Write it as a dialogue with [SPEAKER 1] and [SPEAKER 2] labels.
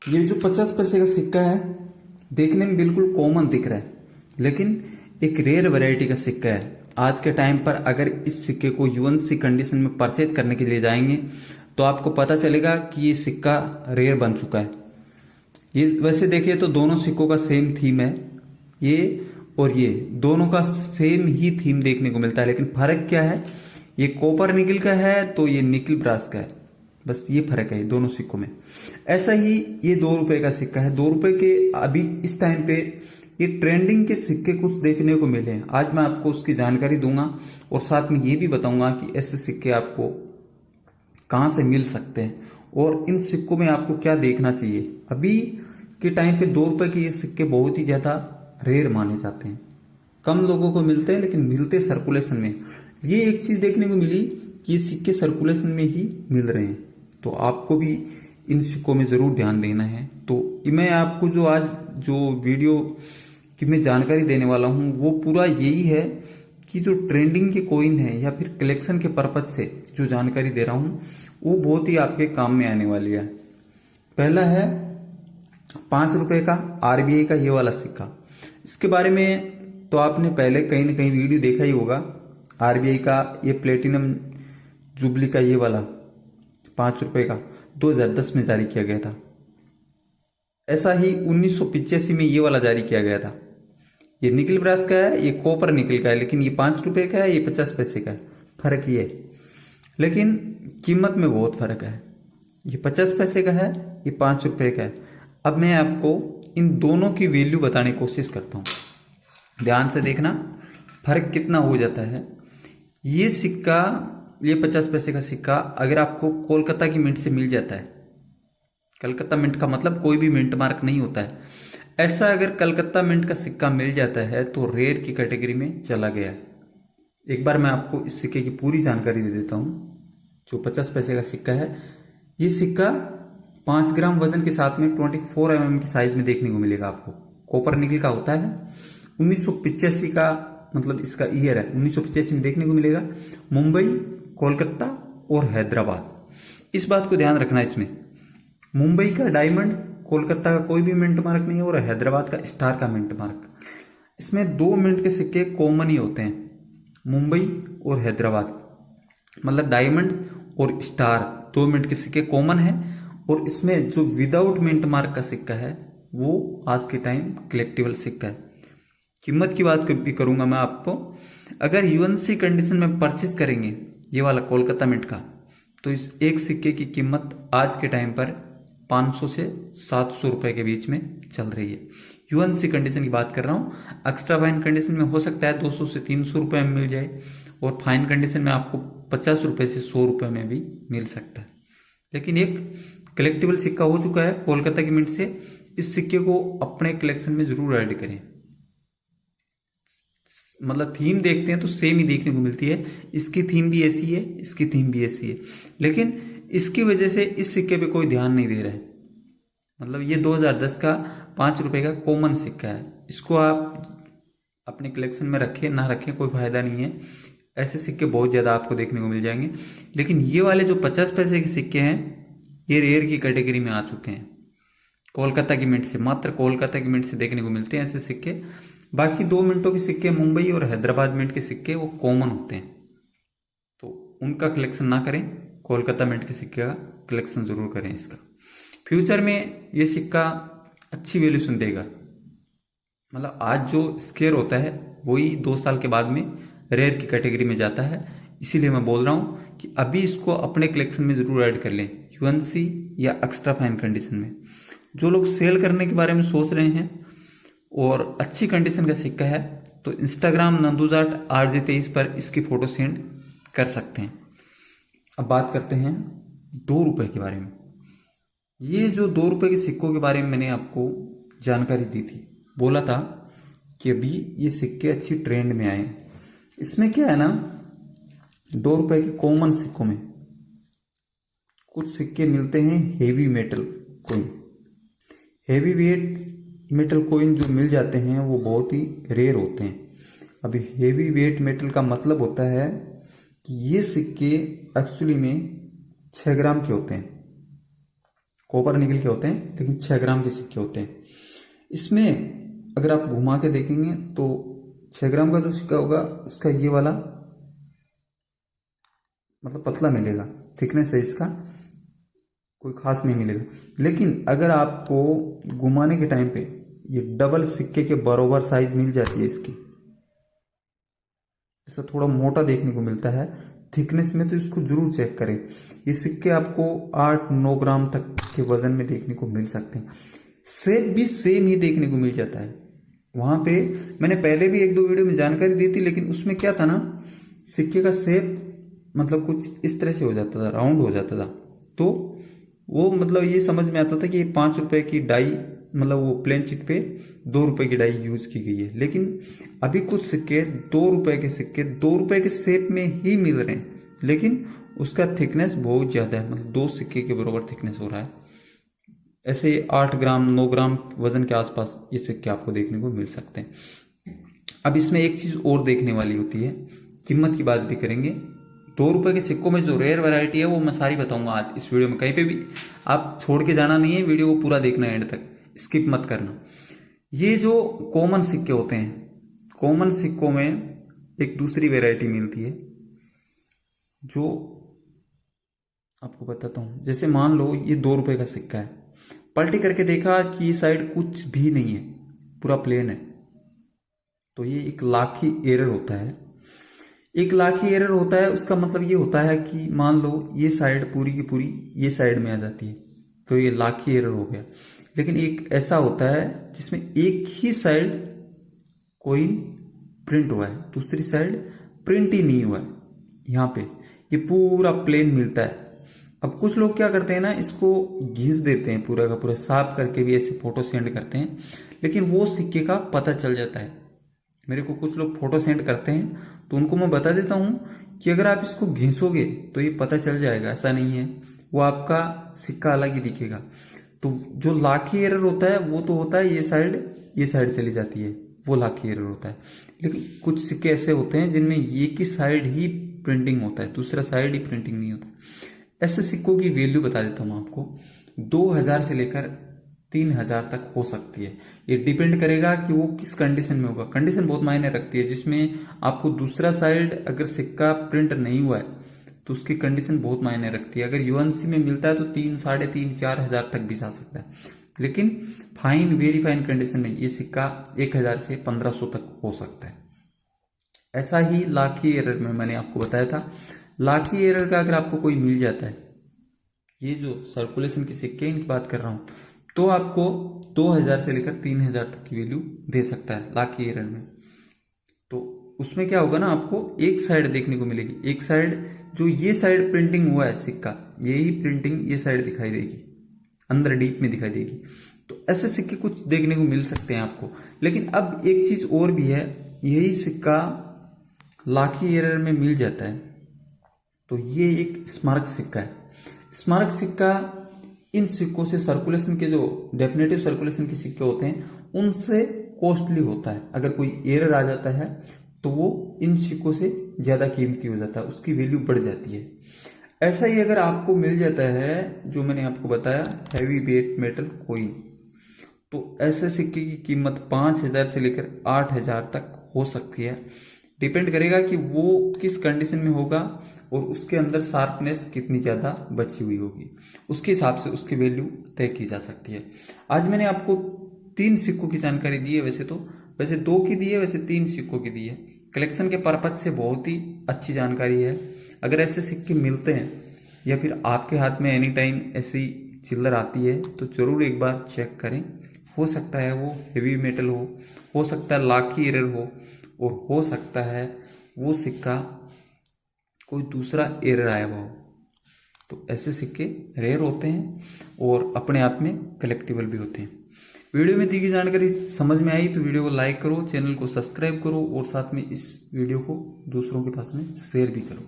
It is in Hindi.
[SPEAKER 1] ये जो 50 पैसे का सिक्का है देखने में बिल्कुल कॉमन दिख रहा है, लेकिन एक रेयर वैरायटी का सिक्का है। आज के टाइम पर अगर इस सिक्के को यूएनसी कंडीशन में परचेज करने के लिए जाएंगे तो आपको पता चलेगा कि ये सिक्का रेयर बन चुका है। ये वैसे देखिए तो दोनों सिक्कों का सेम थीम है, ये और ये दोनों का सेम ही थीम देखने को मिलता है, लेकिन फर्क क्या है, ये कॉपर निकल का है तो ये निकल ब्रास का है, बस ये फर्क है दोनों सिक्कों में। ऐसा ही ये 2 रुपए का सिक्का है। 2 रुपए के अभी इस टाइम पे ये ट्रेंडिंग के सिक्के कुछ देखने को मिले हैं। आज मैं आपको उसकी जानकारी दूंगा और साथ में ये भी बताऊंगा कि ऐसे सिक्के आपको कहाँ से मिल सकते हैं और इन सिक्कों में आपको क्या देखना चाहिए। अभी के टाइम पे 2 रुपए के ये सिक्के बहुत ही ज्यादा रेयर माने जाते हैं, कम लोगों को मिलते हैं, लेकिन मिलते सर्कुलेशन में। ये एक चीज देखने को मिली कि ये सिक्के सर्कुलेशन में ही मिल रहे हैं, तो आपको भी इन सिक्कों में जरूर ध्यान देना है। तो मैं आपको जो आज जो वीडियो की मैं जानकारी देने वाला हूं वो पूरा यही है कि जो ट्रेंडिंग के कॉइन है या फिर कलेक्शन के पर्पज से जो जानकारी दे रहा हूं वो बहुत ही आपके काम में आने वाली है। पहला है 5 रुपए का आरबीआई का ये वाला सिक्का। इसके बारे में तो आपने पहले कहीं ना कहीं वीडियो देखा ही होगा। आरबीआई का ये प्लेटिनम जुबली का ये वाला 5 रुपए का 2010 में जारी किया गया था। ऐसा ही 1985 में ये वाला जारी किया गया था। ये निकल ब्रास का है, ये कॉपर निकल का है, लेकिन ये 5 रुपए का है, ये 50 पैसे का है। फर्क ये है, लेकिन कीमत में बहुत फर्क है। ये 50 पैसे का है, ये 5 रुपए का है। अब मैं आपको इन दोनों की वैल्यू बताने की कोशिश करता हूं, ध्यान से देखना फर्क कितना हो जाता है। ये सिक्का, ये 50 पैसे का सिक्का अगर आपको कोलकाता की मिंट से मिल जाता है, कलकत्ता मिंट का मतलब कोई भी मिंट मार्क नहीं होता है, ऐसा अगर कलकत्ता मिंट का सिक्का मिल जाता है तो रेयर की कैटेगरी में चला गया है। एक बार मैं आपको इस सिक्के की पूरी जानकारी दे देता हूं। जो 50 पैसे का सिक्का है, ये सिक्का 5 ग्राम वजन के साथ में 24 mm की साइज में देखने को मिलेगा आपको। कॉपर निकल का होता है। 1985 का मतलब इसका ईयर है, 1985 में देखने को मिलेगा। मुंबई, कोलकाता और हैदराबाद, इस बात को ध्यान रखना। इसमें मुंबई का डायमंड, कोलकाता का कोई भी मिंट मार्क नहीं और हैदराबाद का स्टार का मिंट मार्क। इसमें 2 मिंट के सिक्के कॉमन ही होते हैं, मुंबई और हैदराबाद, मतलब डायमंड और स्टार 2 मिंट के सिक्के कॉमन है। और इसमें जो विदाउट मिंट मार्क का सिक्का है वो आज के टाइम कलेक्टिबल सिक्का है। कीमत की बात भी करूंगा मैं आपको। अगर यूएनसी कंडीशन में परचेज करेंगे ये वाला कोलकाता मिंट का, तो इस एक सिक्के की कीमत आज के टाइम पर 500 से 700 रुपए के बीच में चल रही है। यूएनसी कंडीशन की बात कर रहा हूं। एक्स्ट्रा फाइन कंडीशन में हो सकता है 200 से 300 रुपए में मिल जाए, और फाइन कंडीशन में आपको 50 रुपए से 100 रुपए में भी मिल सकता है। लेकिन एक कलेक्टिबल सिक्का हो चुका है कोलकाता की मिंट से, इस सिक्के को अपने कलेक्शन में जरूर ऐड करें। मतलब थीम देखते हैं तो सेम ही देखने को मिलती है। इसकी थीम भी ऐसी है, इसकी थीम भी ऐसी है, लेकिन इसकी वजह से इस सिक्के पे कोई ध्यान नहीं दे रहा है। मतलब ये 2010 का 5 रुपए का कॉमन सिक्का है, इसको आप अपने कलेक्शन में रखें ना रखें कोई फायदा नहीं है। ऐसे सिक्के बहुत ज्यादा आपको देखने को मिल जाएंगे, लेकिन ये वाले जो 50 पैसे के सिक्के हैं ये रेयर की कैटेगरी में आ चुके हैं। कोलकाता की मिंट से, मात्र कोलकाता की मिंट से देखने को मिलते हैं ऐसे सिक्के। बाकी 2 मिनटों के सिक्के, मुंबई और हैदराबाद मिंट के सिक्के, वो कॉमन होते हैं, तो उनका कलेक्शन ना करें। कोलकाता मिंट के सिक्के का कलेक्शन जरूर करें। इसका फ्यूचर में ये सिक्का अच्छी वैल्यूशन देगा। मतलब आज जो स्केयर होता है वही 2 साल के बाद में रेयर की कैटेगरी में जाता है। इसीलिए मैं बोल रहा हूं कि अभी इसको अपने कलेक्शन में जरूर ऐड कर लें, यूएनसी या एक्स्ट्रा फाइन कंडीशन में। जो लोग सेल करने के बारे में सोच रहे हैं और अच्छी कंडीशन का सिक्का है, तो इंस्टाग्राम नंदुजाट RJ23 पर इसकी फोटो सेंड कर सकते हैं। अब बात करते हैं 2 रुपए के बारे में। ये जो 2 रुपए के सिक्कों के बारे में मैंने आपको जानकारी दी थी, बोला था कि अभी ये सिक्के अच्छी ट्रेंड में आए। इसमें क्या है ना, 2 रुपए के कॉमन सिक्कों में कुछ सिक्के मिलते हैं heavy metal coin. Heavy weight metal coin जो मिल जाते हैं वो बहुत ही रेयर होते हैं। अभी हेवी वेट मेटल का मतलब होता है कि ये सिक्के एक्चुअली में 6 ग्राम के होते हैं कॉपर निकल के होते हैं, लेकिन 6 ग्राम के सिक्के होते हैं। इसमें अगर आप घुमा के देखेंगे तो 6 ग्राम का जो सिक्का होगा उसका ये वाला मतलब पतला मिलेगा, थिकनेस है इसका कोई खास नहीं मिलेगा। लेकिन अगर आपको घुमाने के टाइम पे ये डबल सिक्के के बराबर साइज मिल जाती है इसकी, इससे थोड़ा मोटा देखने को मिलता है थिकनेस में, तो इसको जरूर चेक करें। ये सिक्के आपको 8-9 ग्राम तक के वजन में देखने को मिल सकते हैं। शेप भी सेम ही देखने को मिल जाता है। वहां पे मैंने पहले भी 1-2 वीडियो में जानकारी दी थी, लेकिन उसमें क्या था ना, सिक्के का शेप मतलब कुछ इस तरह से हो जाता था, राउंड हो जाता था, तो वो मतलब ये समझ में आता था कि 5 रुपए की डाई मतलब वो प्लेन शीट पे 2 रुपए की डाई यूज की गई है। लेकिन अभी कुछ सिक्के 2 रुपए के सिक्के 2 रुपए के शेप में ही मिल रहे हैं, लेकिन उसका थिकनेस बहुत ज्यादा है, मतलब 2 सिक्के के बराबर थिकनेस हो रहा है। ऐसे 8 ग्राम 9 ग्राम वजन के आसपास ये सिक्के आपको देखने को मिल सकते हैं। अब इसमें एक चीज और देखने वाली होती है, कीमत की बात भी करेंगे। 2 रुपए के सिक्कों में जो रेयर वैरायटी है वो मैं सारी बताऊंगा आज इस वीडियो में, कहीं पे भी आप छोड़ के जाना नहीं है, वीडियो को पूरा देखना है एंड तक, स्किप मत करना। ये जो कॉमन सिक्के होते हैं, कॉमन सिक्कों में एक दूसरी वैरायटी मिलती है जो आपको बताता हूं। जैसे मान लो ये 2 रुपए का सिक्का है, पलटी करके देखा कि ये साइड कुछ भी नहीं है, पूरा प्लेन है, तो ये एक लाखी एरर होता है। एक लाखी एरर होता है, उसका मतलब ये होता है कि मान लो ये साइड पूरी की पूरी ये साइड में आ जाती है, तो ये लाखी एरर हो गया। लेकिन एक ऐसा होता है जिसमें एक ही साइड कॉइन प्रिंट हुआ है, दूसरी साइड प्रिंट ही नहीं हुआ है, यहाँ पे ये पूरा प्लेन मिलता है। अब कुछ लोग क्या करते हैं ना, इसको घिस देते हैं, पूरा का पूरा साफ करके भी ऐसे फोटो सेंड करते हैं, लेकिन वो सिक्के का पता चल जाता है। मेरे को कुछ लोग फोटो सेंड करते हैं, तो उनको मैं बता देता हूं कि अगर आप इसको घिसोगे तो ये पता चल जाएगा, ऐसा नहीं है, वो आपका सिक्का अलग ही दिखेगा। तो जो लाखी एरर होता है वो तो होता है ये साइड चली जाती है, वो लाखी एरर होता है। लेकिन कुछ सिक्के ऐसे होते हैं जिनमें ये की साइड ही प्रिंटिंग होता है, दूसरा साइड ही प्रिंटिंग नहीं होता। ऐसे सिक्कों की वैल्यू बता देता हूं आपको, 2000 से लेकर 3000 तक हो सकती है। ये डिपेंड करेगा कि वो किस कंडीशन में होगा, कंडीशन बहुत मायने रखती है। जिसमें आपको दूसरा साइड अगर सिक्का प्रिंट नहीं हुआ है तो उसकी कंडीशन बहुत मायने रखती है। अगर यूएनसी में मिलता है तो 3, 3.5, 4,000 तक भी जा सकता है, लेकिन फाइन वेरी फाइन कंडीशन में ये सिक्का 1000 से 1500 तक हो सकता है। ऐसा ही लाखी एरर में मैंने आपको बताया था, लाखी एरर का अगर आपको कोई मिल जाता है, ये जो सर्कुलेशन के सिक्के इनकी बात कर रहा हूं, तो आपको 2000 से लेकर 3000 तक की वैल्यू दे सकता है लाखी एरर में। तो उसमें क्या होगा ना, आपको एक साइड देखने को मिलेगी, एक साइड जो ये साइड प्रिंटिंग हुआ है सिक्का, यही प्रिंटिंग ये साइड दिखाई देगी, अंदर डीप में दिखाई देगी। तो ऐसे सिक्के कुछ देखने को मिल सकते हैं आपको। लेकिन अब एक चीज और भी है, यही सिक्का लाखी एरर में मिल जाता है, तो ये एक स्मारक सिक्का है। स्मारक सिक्का इन सिक्कों से, सर्कुलेशन के जो डेफिनेटिव सर्कुलेशन के सिक्के होते हैं उनसे कॉस्टली होता है। अगर कोई एरर आ जाता है तो वो इन सिक्कों से ज्यादा कीमती हो जाता है, उसकी वैल्यू बढ़ जाती है। ऐसा ही अगर आपको मिल जाता है जो मैंने आपको बताया हैवी वेट मेटल कॉइन, तो ऐसे सिक्के की कीमत 5000 से लेकर 8000 तक हो सकती है। डिपेंड करेगा कि वो किस कंडीशन में होगा और उसके अंदर शार्पनेस कितनी ज्यादा बची हुई होगी, उसके हिसाब से उसकी वैल्यू तय की जा सकती है। आज मैंने आपको 3 सिक्कों की जानकारी दी है, वैसे 2 की दी है, वैसे 3 सिक्कों की दी है। कलेक्शन के पर्पज से बहुत ही अच्छी जानकारी है। अगर ऐसे सिक्के मिलते हैं या फिर आपके हाथ में एनी टाइम ऐसी चिल्लर आती है तो जरूर एक बार चेक करें। हो सकता है वो हेवी मेटल हो सकता है लाखी एरर हो, और हो सकता है वो सिक्का कोई दूसरा एरर आया हुआ हो। तो ऐसे सिक्के रेयर होते हैं और अपने आप में कलेक्टिबल भी होते हैं। वीडियो में दी गई जानकारी समझ में आई तो वीडियो को लाइक करो, चैनल को सब्सक्राइब करो और साथ में इस वीडियो को दूसरों के पास में शेयर भी करो।